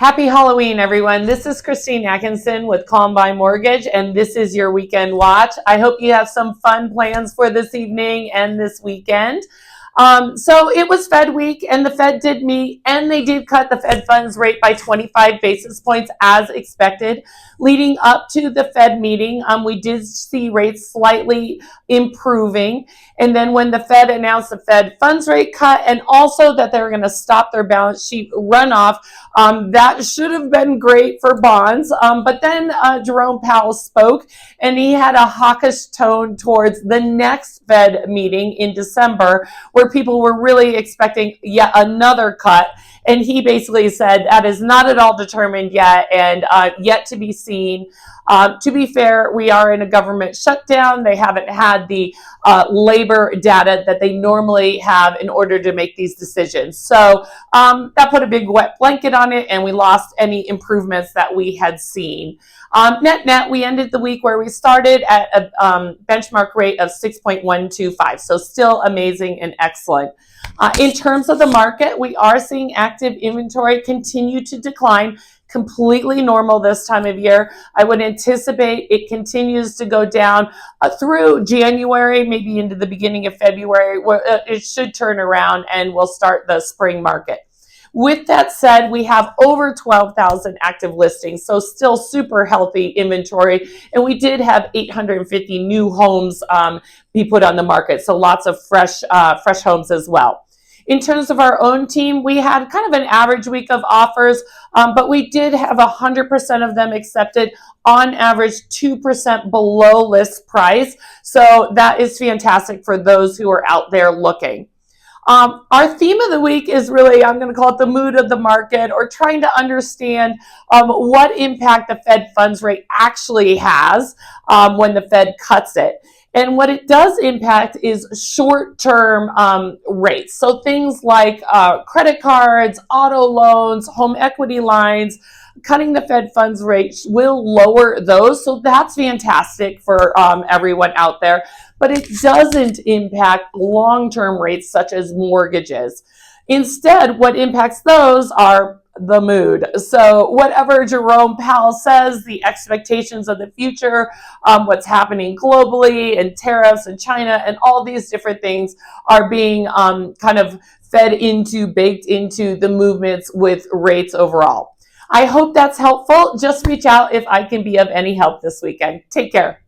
Happy Halloween, everyone. This is Christine Atkinson with Columbine Mortgage, and this is your weekend watch. I hope you have some fun plans for this evening and this weekend. So it was Fed week, and the Fed did meet, and they did cut the Fed funds rate by 25 basis points as expected. Leading up to the Fed meeting, we did see rates slightly improving. And then when the Fed announced the Fed funds rate cut and also that they were going to stop their balance sheet runoff, that should have been great for bonds. But then Jerome Powell spoke, and he had a hawkish tone towards the next Fed meeting in December, where people were really expecting yet another cut. And he basically said that is not at all determined yet and yet to be seen. To be fair, we are in a government shutdown. They haven't had the labor data that they normally have in order to make these decisions. So that put a big wet blanket on it, and we lost any improvements that we had seen. Net, we ended the week where we started at a benchmark rate of 6.125, so still amazing and excellent. In terms of the market, we are seeing active inventory continue to decline, completely normal this time of year. I would anticipate it continues to go down through January, maybe into the beginning of February, where it should turn around and we'll start the spring market. With that said, we have over 12,000 active listings, so still super healthy inventory. And we did have 850 new homes be put on the market, so lots of fresh homes as well. In terms of our own team, we had kind of an average week of offers, but we did have 100% of them accepted, on average 2% below list price. So that is fantastic for those who are out there looking. Our theme of the week is really, I'm going to call it the mood of the market, or trying to understand what impact the Fed funds rate actually has when the Fed cuts it. And what it does impact is short-term rates. So things like credit cards, auto loans, home equity lines. Cutting the Fed funds rate will lower those. So that's fantastic for everyone out there. But it doesn't impact long-term rates such as mortgages. Instead, what impacts those are the mood. So whatever Jerome Powell says, the expectations of the future, what's happening globally, and tariffs and China and all these different things are being kind of baked into the movements with rates overall. I hope that's helpful. Just reach out if I can be of any help this weekend. Take care.